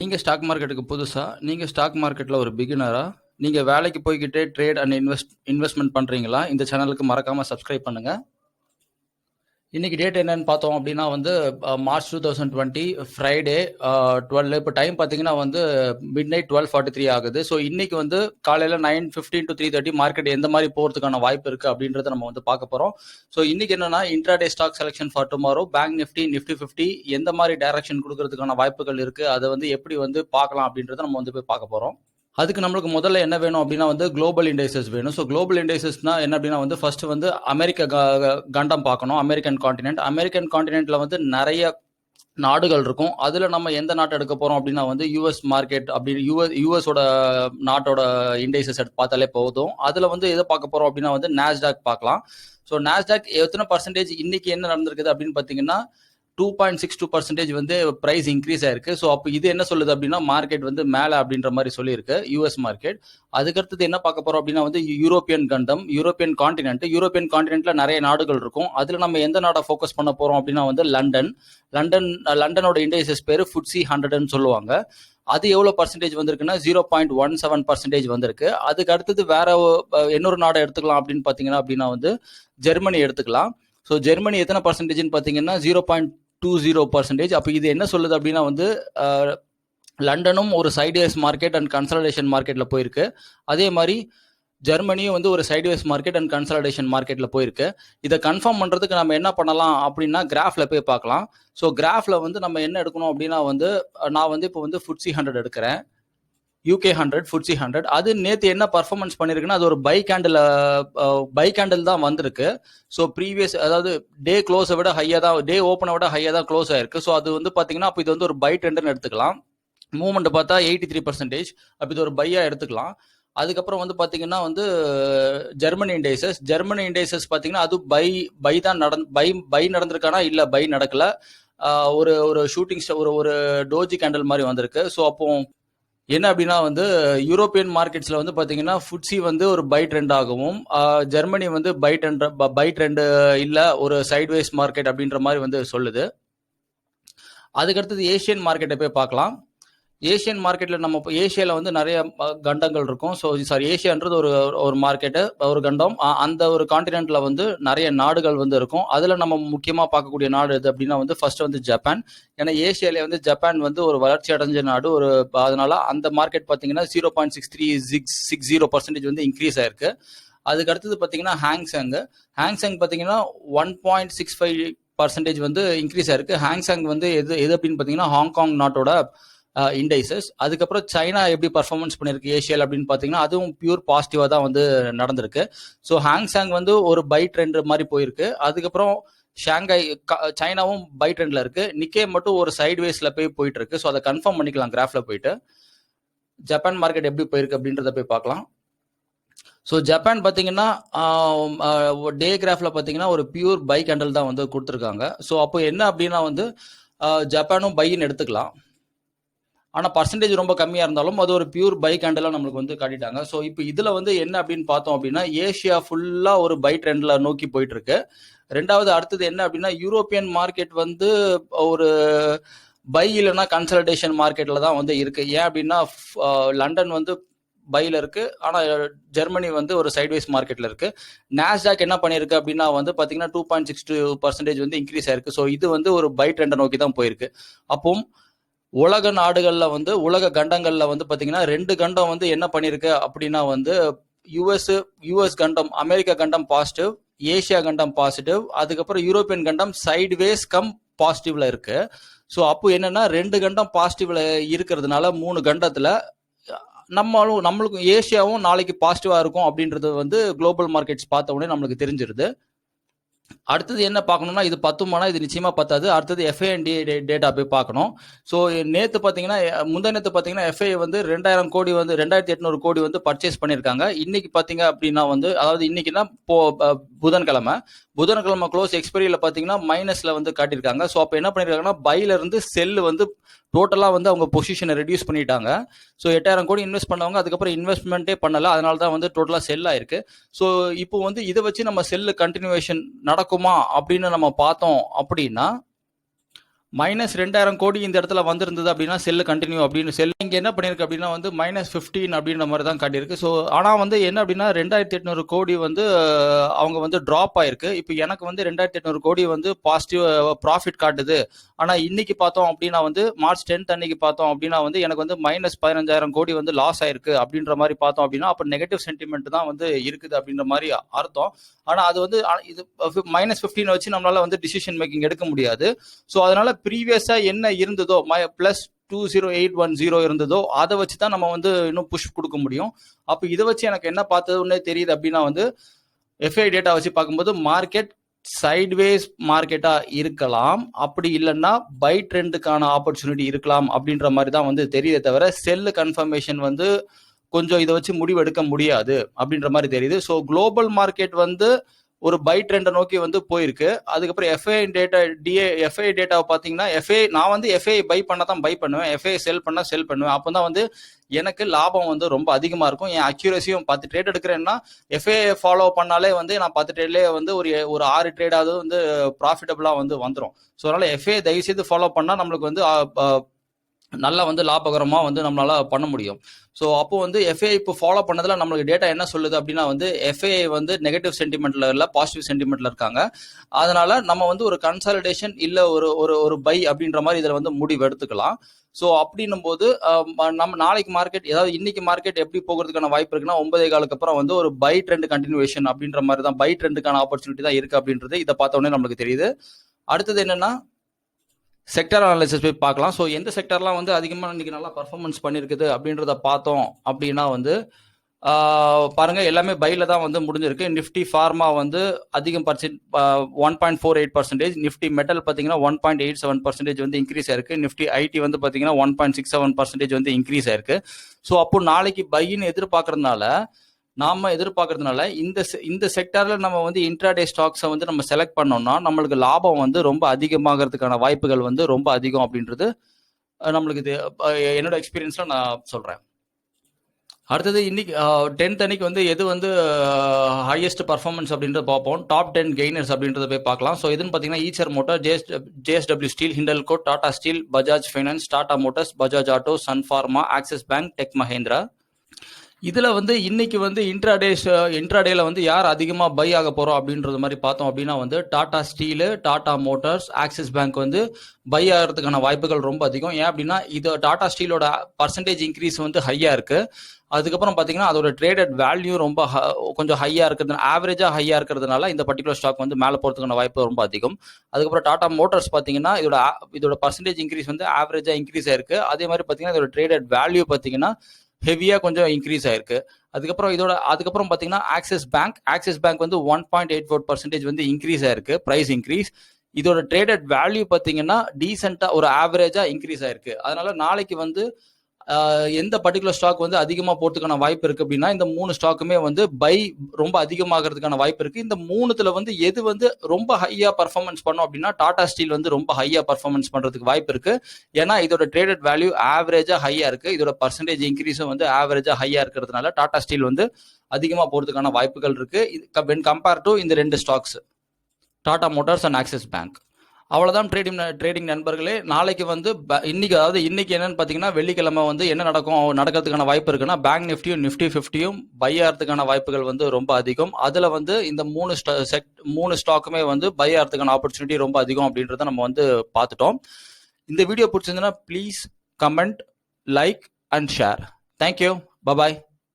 நீங்க ஸ்டாக் மார்க்கெட்டுக்கு புதுசா, நீங்க ஸ்டாக் மார்க்கெட்ல ஒரு பிகினரா, நீங்க வேலைக்கு போய்க்கிட்டே ட்ரேட் அண்ட் இன்வெஸ்ட்மெண்ட் பண்றீங்களா? இந்த சேனலுக்கு மறக்காம சப்ஸ்கிரைப் பண்ணுங்க. இன்னைக்கு டேட் என்னன்னு பார்த்தோம் அப்படின்னா வந்து மார்ச் 2020 ஃப்ரைடே 12. இப்போ டைம் பார்த்தீங்கன்னா வந்து மிட் நைட் 12:43 ஆகுது. ஸோ இன்னைக்கு வந்து காலையில் 9:15 to 3:30 மார்க்கெட் எந்த மாதிரி போகிறதுக்கான வாய்ப்பு இருக்குது அப்படின்றத நம்ம வந்து பார்க்க போகிறோம். ஸோ இன்னைக்கு என்னன்னா intraday stock selection for tomorrow, Bank Nifty, Nifty 50 எந்த மாதிரி டைரக்ஷன் கொடுக்கறதுக்கான வாய்ப்புகள் இருக்குது, அதை வந்து எப்படி வந்து பார்க்கலாம் அப்படின்றத நம்ம வந்து போய் பார்க்க போகிறோம். அதுக்கு நம்மளுக்கு முதல்ல என்ன வேணும் அப்படின்னா வந்து குளோபல் இண்டைசஸ் வேணும். ஸோ குளோபல் இண்டைசஸ்னா என்ன அப்படின்னா வந்து ஃபர்ஸ்ட் வந்து அமெரிக்க கண்டம் பார்க்கணும். அமெரிக்கன் காண்டினென்ட்ல வந்து நிறைய நாடுகள் இருக்கும். அதுல நம்ம எந்த நாட்டை எடுக்க போறோம் அப்படின்னா வந்து யூஎஸ் மார்க்கெட் அப்படி யூஎஸோட நாட்டோட இண்டைசஸ் எடுத்து பார்த்தாலே போதும். அதுல வந்து எதை பார்க்க போறோம் அப்படின்னா வந்து நாஸ்டாக் பார்க்கலாம். ஸோ நாஸ்டாக் எத்தனை பர்சன்டேஜ் இன்னைக்கு என்ன நடந்திருக்குது அப்படின்னு பார்த்தீங்கன்னா 2.62% வந்து பிரைஸ் இன்க்ரீஸ் ஆயிருக்கு. ஸோ அப்போ இது என்ன சொல்லுது அப்படின்னா மார்க்கெட் வந்து மேலே அப்படின்ற மாதிரி சொல்லியிருக்கு யூஎஸ் மார்க்கெட். அதுக்கடுத்தது என்ன பார்க்க போறோம் அப்படின்னா வந்து யூரோப்பியன் கண்டம், யூரோப்பியன் காண்டினென்ட்ல நிறைய நாடுகள் இருக்கும். அதுல நம்ம எந்த நாடை ஃபோக்கஸ் பண்ண போறோம் அப்படின்னா வந்து லண்டனோட இண்டைசஸ் பேரு FTSE 100ன்னு சொல்லுவாங்க. அது எவ்வளவு பர்சன்டேஜ் வந்திருக்குன்னா 0.17% வந்திருக்கு. அதுக்கு அடுத்தது வேற இன்னொரு நாடை எடுத்துக்கலாம் அப்படின்னு பாத்தீங்கன்னா அப்படின்னா வந்து ஜெர்மனி எடுத்துக்கலாம். ஸோ ஜெர்மனி எத்தனை பர்சன்டேஜ்னு பார்த்தீங்கன்னா 0.20%. அப்போ இது என்ன சொல்லுது அப்படின்னா வந்து லண்டனும் ஒரு சைட்வேஸ் மார்க்கெட் அண்ட் கன்சல்டேஷன் மார்க்கெட்ல போயிருக்கு. அதே மாதிரி ஜெர்மனியும் வந்து ஒரு சைட்வேஸ் மார்க்கெட் அண்ட் கன்சல்டேஷன் மார்க்கெட்ல போயிருக்கு. இதை கன்ஃபார்ம் பண்றதுக்கு நம்ம என்ன பண்ணலாம் அப்படின்னா கிராஃப்ல போய் பார்க்கலாம். ஸோ கிராஃப்ல வந்து நம்ம என்ன எடுக்கணும் அப்படின்னா வந்து நான் வந்து இப்போ வந்து FTSE 100 எடுக்கிறேன். UK 100, FTSE 100. அது நேற்று என்ன பர்ஃபார்மன்ஸ் பண்ணிருக்குன்னா அது ஒரு பை கேண்டில் தான் வந்திருக்கு. ஸோ ப்ரீவியஸ் அதாவது டே க்ளோஸை விட ஹையாக தான், டே ஓப்பனை விட ஹையாக தான் க்ளோஸ் ஆயிருக்கு. ஸோ அது வந்து பார்த்தீங்கன்னா அப்போ இது வந்து ஒரு பை ட்ரெண்ட்னு எடுத்துக்கலாம். மூவ்மெண்ட் பார்த்தா 83%. அப்போ இது ஒரு பையா எடுத்துக்கலாம். அதுக்கப்புறம் வந்து பார்த்தீங்கன்னா வந்து ஜெர்மனி இண்டைசஸ் பார்த்தீங்கன்னா அது பை தான் பை நடந்திருக்கானா இல்லை பை நடக்கல. ஒரு ஷூட்டிங் ஒரு டோஜி கேண்டில் மாதிரி வந்திருக்கு. ஸோ அப்போ என்ன அப்படின்னா வந்து யூரோப்பியன் மார்க்கெட்ஸ்ல வந்து பாத்தீங்கன்னா FTSE வந்து ஒரு பை ட்ரெண்ட் ஆகவும் ஜெர்மனி வந்து பை ட்ரெண்ட் இல்ல ஒரு சைட்வேஸ் மார்க்கெட் அப்படின்ற மாதிரி வந்து சொல்லுது. அதுக்கடுத்தது ஏஷியன் மார்க்கெட்டை போய் பார்க்கலாம். ஏஷியன் மார்க்கெட்ல நம்ம ஏஷியால வந்து நிறைய கண்டங்கள் இருக்கும். ஸோ சாரி, ஏஷியான்றது ஒரு மார்க்கெட்டு, ஒரு கண்டம். அந்த ஒரு காண்டினென்ட்ல வந்து நிறைய நாடுகள் வந்து இருக்கும். அதுல நம்ம முக்கியமா பார்க்கக்கூடிய நாடு எது அப்படின்னா வந்து ஃபர்ஸ்ட் வந்து ஜப்பான். ஏன்னா ஏஷியால வந்து ஜப்பான் வந்து ஒரு வளர்ச்சி அடைஞ்ச நாடு. அதனால அந்த மார்க்கெட் பார்த்தீங்கன்னா 0.6360% வந்து இன்க்ரீஸ் ஆயிருக்கு. அதுக்கு அடுத்தது பார்த்தீங்கன்னா ஹாங்சங் பார்த்தீங்கன்னா 1.65% வந்து இன்க்ரீஸ் ஆயிருக்கு. ஹாங்சங் வந்து எது அப்படின்னு பார்த்தீங்கன்னா ஹாங்காங் நாட்டோட இண்டைசஸ். அதுக்கப்புறம் சைனா எப்படி பர்ஃபார்மன்ஸ் பண்ணிருக்கு ஏஷியால அப்படின்னு பார்த்தீங்கன்னா அதுவும் பியூர் பாசிட்டிவா தான் வந்து நடந்திருக்கு. ஸோ ஹாங்சாங் வந்து ஒரு பை ட்ரெண்ட் மாதிரி போயிருக்கு. அதுக்கப்புறம் ஷாங்காய் சைனாவும் பை ட்ரெண்ட்ல இருக்கு. நிக்கே மட்டும் ஒரு சைட்வேஸ்ல போயிட்டு இருக்கு. ஸோ அதை கன்ஃபார்ம் பண்ணிக்கலாம் கிராஃப்ல போயிட்டு. ஜப்பான் மார்க்கெட் எப்படி போயிருக்கு அப்படின்றத போய் பார்க்கலாம். ஸோ ஜப்பான் பார்த்தீங்கன்னா டே கிராஃப்ல பார்த்தீங்கன்னா ஒரு பியூர் பை கேண்டில் தான் வந்து கொடுத்துருக்காங்க. ஸோ அப்போ என்ன அப்படின்னா வந்து ஜப்பானும் பைன்னு எடுத்துக்கலாம். ஆனால் பர்சன்டேஜ் ரொம்ப கம்மியாக இருந்தாலும் அது ஒரு பியூர் பை கேண்டலாக நம்மளுக்கு வந்து காட்டிட்டாங்க. ஸோ இப்போ இதில் வந்து என்ன அப்படின்னு பார்த்தோம் அப்படின்னா ஏஷியா ஃபுல்லாக ஒரு பை ட்ரெண்டில் நோக்கி போயிட்டு இருக்கு. ரெண்டாவது அடுத்தது என்ன அப்படின்னா யூரோப்பியன் மார்க்கெட் வந்து ஒரு பை இல்லைன்னா கன்சல்டேஷன் மார்க்கெட்டில் தான் வந்து இருக்கு. ஏன் அப்படின்னா லண்டன் வந்து பைல இருக்கு, ஆனால் ஜெர்மனி வந்து ஒரு சைட்வேஸ் மார்க்கெட்ல இருக்கு. நாஸ்டாக் என்ன பண்ணிருக்கு அப்படின்னா வந்து பார்த்தீங்கன்னா 2.62% வந்து இன்க்ரீஸ் ஆயிருக்கு. ஸோ இது வந்து ஒரு பை ட்ரெண்டை நோக்கி தான் போயிருக்கு. அப்போ உலக நாடுகள்ல வந்து உலக கண்டங்கள்ல வந்து பாத்தீங்கன்னா 2 கண்டம் வந்து என்ன பண்ணிருக்கு அப்படின்னா வந்து யூஎஸ் கண்டம், அமெரிக்கா கண்டம் பாசிட்டிவ், ஏசியா கண்டம் பாசிட்டிவ், அதுக்கப்புறம் யூரோப்பியன் கண்டம் சைட்வேஸ் கம் பாசிட்டிவ்ல இருக்கு. ஸோ அப்போ என்னன்னா 2 கண்டம் பாசிட்டிவ்ல இருக்கிறதுனால 3 கண்டத்துல நம்மளுக்கும் ஏசியாவும் நாளைக்கு பாசிட்டிவா இருக்கும் அப்படின்றது வந்து குளோபல் மார்க்கெட்ஸ் பார்த்த உடனே நம்மளுக்கு தெரிஞ்சிருது. அடுத்தது என்ன பார்க்கணும்னா இது பத்துமானா இது நிச்சயமா பத்தாது. அடுத்தது எஃப்ஐ டேட்டா போய் பார்க்கணும். ஸோ நேற்று பார்த்தீங்கன்னா முந்தினத்து பார்த்தீங்கன்னா எஃப்ஐ வந்து 2000 கோடி வந்து 2800 கோடி வந்து பர்ச்சேஸ் பண்ணியிருக்காங்க. இன்னைக்கு பார்த்தீங்க அப்படின்னா வந்து அதாவது இன்னைக்குன்னா புதன்கிழமை க்ளோஸ் எக்ஸ்பைரியில பார்த்தீங்கன்னா மைனஸ்ல வந்து காட்டியிருக்காங்க. ஸோ அப்போ என்ன பண்ணியிருக்காங்கன்னா பைல இருந்து செல்லு வந்து டோட்டலாக வந்து அவங்க பொசிஷனை ரெடியூஸ் பண்ணிட்டாங்க. ஸோ 8000 கோடி இன்வெஸ்ட் பண்ணவங்க அதுக்கப்புறம் இன்வெஸ்ட்மெண்ட்டே பண்ணல. அதனால தான் வந்து டோட்டலாக செல் ஆயிருக்கு. ஸோ இப்போ வந்து இதை வச்சு நம்ம செல்லு கண்டினியூவேஷன் நடக்குமா அப்படின்னு நம்ம பார்த்தோம் அப்படின்னா -2000 கோடி இந்த இடத்துல வந்திருந்தது அப்படின்னா செல்லு கண்டினியூ அப்படின்னு செல் இங்கே என்ன பண்ணியிருக்கு அப்படின்னா வந்து -15 அப்படின்ற மாதிரி தான் காட்டியிருக்கு. ஸோ ஆனால் வந்து என்ன அப்படின்னா 2800 கோடி வந்து அவங்க வந்து ட்ராப் ஆயிருக்கு. இப்போ எனக்கு வந்து 2800 கோடி வந்து பாசிட்டிவ் ப்ராஃபிட் காட்டுது. ஆனால் இன்னைக்கு பார்த்தோம் அப்படின்னா வந்து மார்ச் 10 அன்னைக்கு பார்த்தோம் அப்படின்னா வந்து எனக்கு வந்து -15,000 கோடி வந்து லாஸ் ஆயிருக்கு அப்படின்ற மாதிரி பார்த்தோம் அப்படின்னா அப்போ நெகட்டிவ் சென்டிமெண்ட் தான் வந்து இருக்குது அப்படின்ற மாதிரி அர்த்தம். ஆனால் அது வந்து இது -15 வச்சு நம்மளால வந்து டிசிஷன் மேக்கிங் எடுக்க முடியாது. ஸோ அதனால ப்ரீவியஸா என்ன இருந்ததோ +20810 இருந்ததோ அதை வச்சு தான் நம்ம வந்து இன்னும் புஷ் கொடுக்க முடியும். அப்போ இதை வச்சு எனக்கு என்ன பார்த்ததுன்னே தெரியுது அப்படின்னா வந்து எஃப்ஐ டேட்டா வச்சு பார்க்கும்போது மார்க்கெட் சைட்வேஸ் மார்க்கெட்டா இருக்கலாம், அப்படி இல்லைன்னா பை ட்ரெண்டுக்கான ஆப்பர்ச்சுனிட்டி இருக்கலாம் அப்படின்ற மாதிரி தான் வந்து தெரியுதே தவிர செல்லு கன்ஃபர்மேஷன் வந்து கொஞ்சம் இதை வச்சு முடிவு எடுக்க முடியாது அப்படின்ற மாதிரி தெரியுது. ஸோ குளோபல் மார்க்கெட் வந்து ஒரு பை ட்ரெண்டை நோக்கி வந்து போயிருக்கு. அதுக்கப்புறம் எஃப்ஐ டேட்டாவை பார்த்தீங்கன்னா நான் வந்து எஃப்ஐ பை பண்ண தான் பை பண்ணுவேன், எஃப்ஐ செல் பண்ண செல் பண்ணுவேன். அப்போ தான் வந்து எனக்கு லாபம் வந்து ரொம்ப அதிகமாக இருக்கும். என் அக்யூரஸியும் 10 ட்ரேட் எடுக்கிறேன்னா எஃப்ஐ ஃபாலோ பண்ணாலே வந்து நான் 10 ட்ரேட்லேயே வந்து ஒரு 6 ட்ரேடாவது வந்து ப்ராஃபிட்டபுளாக வந்து வந்துடும். ஸோ அதனால எஃப்ஐ தயவுசெய்து ஃபாலோ பண்ணால் நம்மளுக்கு வந்து நல்லா வந்து லாபகரமாக வந்து நம்மளால பண்ண முடியும். ஸோ அப்போ வந்து எஃப்ஐ இப்போ ஃபாலோ பண்ணதில் நம்மளுக்கு டேட்டா என்ன சொல்லுது அப்படின்னா வந்து எஃப்ஐ வந்து நெகட்டிவ் சென்டிமெண்ட்ல இல்லை, பாசிட்டிவ் சென்டிமெண்ட்ல இருக்காங்க. அதனால நம்ம வந்து ஒரு கன்சாலிடேஷன் இல்லை ஒரு பை அப்படின்ற மாதிரி இதில் வந்து முடிவு எடுத்துக்கலாம். ஸோ அப்படின்னும் போது நம்ம நாளைக்கு மார்க்கெட் ஏதாவது இன்னைக்கு மார்க்கெட் எப்படி போகிறதுக்கான வாய்ப்பு இருக்குன்னா 9:15 அப்புறம் வந்து ஒரு பை ட்ரெண்ட் கண்டினியூவேஷன் அப்படின்ற மாதிரி தான், பை ட்ரெண்டுக்கான ஆப்பர்ச்சுனிட்டி தான் இருக்கு அப்படின்றது இதை பார்த்த உடனே நம்மளுக்கு தெரியுது. அடுத்தது என்னன்னா செக்டர் அனாலிசிஸ் போய் பார்க்கலாம். ஸோ எந்த செக்டர்லாம் வந்து அதிகமாக இன்னைக்கு நல்லா பர்ஃபார்மன்ஸ் பண்ணியிருக்குது அப்படின்றத பார்த்தோம் அப்படின்னா வந்து பாருங்க எல்லாமே பைல தான் வந்து முடிஞ்சிருக்கு. நிஃப்டி ஃபார்மா வந்து அதிகம் 1.48%, நிஃப்டி மெட்டல் பார்த்தீங்கன்னா 1.87% வந்து இன்க்ரீஸ் ஆயிருக்கு. நிஃப்டி ஐடி வந்து பார்த்தீங்கன்னா 1.67% வந்து இன்க்ரீஸ் ஆயிருக்கு. ஸோ அப்போ நாளைக்கு பைன்னு எதிர்பார்க்கறதுனால இந்த செக்டர்ல நம்ம வந்து இன்ட்ராடே ஸ்டாக்ஸை வந்து நம்ம செலக்ட் பண்ணோம்னா நம்மளுக்கு லாபம் வந்து ரொம்ப அதிகமாகிறதுக்கான வாய்ப்புகள் வந்து ரொம்ப அதிகம் அப்படின்றது நம்மளுக்கு என்னோட எக்ஸ்பீரியன்ஸ்ல நான் சொல்றேன். அடுத்தது இன்னைக்கு 10th அன்னைக்கு வந்து எது வந்து ஹையஸ்ட் பர்ஃபார்மன்ஸ் அப்படின்றத பார்ப்போம். டாப் 10 கெய்னர்ஸ் அப்படின்றத போய் பார்க்கலாம். ஸோ இதுன்னு பார்த்தீங்கன்னா Eicher Motor, JSW Steel, Hindalco, Tata Steel, Bajaj Finance, Tata Motors, Bajaj Auto, Sun Pharma, Axis Bank, Tech Mahindra. இதில் வந்து இன்னைக்கு வந்து இன்ட்ராடேல வந்து யார் அதிகமாக பை ஆக போகிறோம் அப்படின்றது மாதிரி பார்த்தோம் அப்படின்னா வந்து Tata steel, Tata Motors, axis bank வந்து பை ஆகிறதுக்கான வாய்ப்புகள் ரொம்ப அதிகம். ஏன் அப்படின்னா இது டாடா ஸ்டீலோட பர்சன்டேஜ் இன்க்ரீஸ் வந்து ஹையாக இருக்குது. அதுக்கப்புறம் பார்த்தீங்கன்னா அதோட ட்ரேடட் வேல்யூ ரொம்ப கொஞ்சம் ஹையாக இருக்கிறது, ஆவரேஜாக ஹையாக இருக்கிறதுனால இந்த பர்டிகுலர் ஸ்டாக் வந்து மேலே போகிறதுக்கான வாய்ப்பு ரொம்ப அதிகம். அதுக்கப்புறம் டாடா மோட்டார்ஸ் பார்த்தீங்கன்னா இதோட பர்சன்டேஜ் இன்க்ரீஸ் வந்து ஆவரேஜாக இன்க்ரீஸ் ஆயிருக்கு. அதே மாதிரி பார்த்தீங்கன்னா இதோட ட்ரேடட் வேல்யூ பார்த்தீங்கன்னா ஹெவியாக கொஞ்சம் இன்க்ரீஸ் ஆயிருக்கு. அதுக்கப்புறம் பார்த்தீங்கன்னா ஆக்சிஸ் பேங்க் வந்து 1.84% வந்து இன்க்ரீஸ் ஆயிருக்கு, ப்ரைஸ் இன்க்ரீஸ். இதோட ட்ரேடட் வேல்யூ பார்த்தீங்கன்னா டீசெண்டாக ஒரு ஆவரேஜாக இன்க்ரீஸ் ஆயிருக்கு. அதனால நாளைக்கு வந்து எந்த பர்டிகுலர் ஸ்டாக் வந்து அதிகமாக போறதுக்கான வாய்ப்பு இருக்கு அப்படின்னா இந்த 3 ஸ்டாக்குமே வந்து பை ரொம்ப அதிகமாகிறதுக்கான வாய்ப்பு இருக்கு. இந்த 3த்துல வந்து எது வந்து ரொம்ப ஹையா பர்ஃபார்மன்ஸ் பண்ணும் அப்படின்னா டாடா ஸ்டீல் வந்து ரொம்ப ஹையா பர்ஃபார்மன்ஸ் பண்றதுக்கு வாய்ப்பு இருக்கு. ஏன்னா இதோட ட்ரேடட் வேல்யூ ஆவரேஜா ஹையா இருக்கு, இதோட பர்சன்டேஜ் இன்க்ரீஸும் வந்து ஆவரேஜா ஹையா இருக்கிறதுனால டாடா ஸ்டீல் வந்து அதிகமாக போறதுக்கான வாய்ப்புகள் இருக்கு when compared to இந்த 2 stocks, Tata Motors and axis bank. அவ்வளோதான் ட்ரேடிங் நண்பர்களே. நாளைக்கு வந்து இன்னைக்கு என்னன்னு பார்த்தீங்கன்னா வெள்ளிக்கிழமை வந்து என்ன நடக்கிறதுக்கான வாய்ப்பு இருக்குன்னா பேங்க் நிஃப்டியும் நிஃப்டி 50யும் பை ஆகிறதுக்கான வாய்ப்புகள் வந்து ரொம்ப அதிகம். அதில் வந்து இந்த 3 ஸ்டாக்குமே வந்து பை ஆகிறதுக்கான ஆப்பர்ச்சுனிட்டி ரொம்ப அதிகம் அப்படின்றத நம்ம வந்து பார்த்துட்டோம். இந்த வீடியோ பிடிச்சிருந்ததுன்னா please comment, like and share. Thank you, bye bye.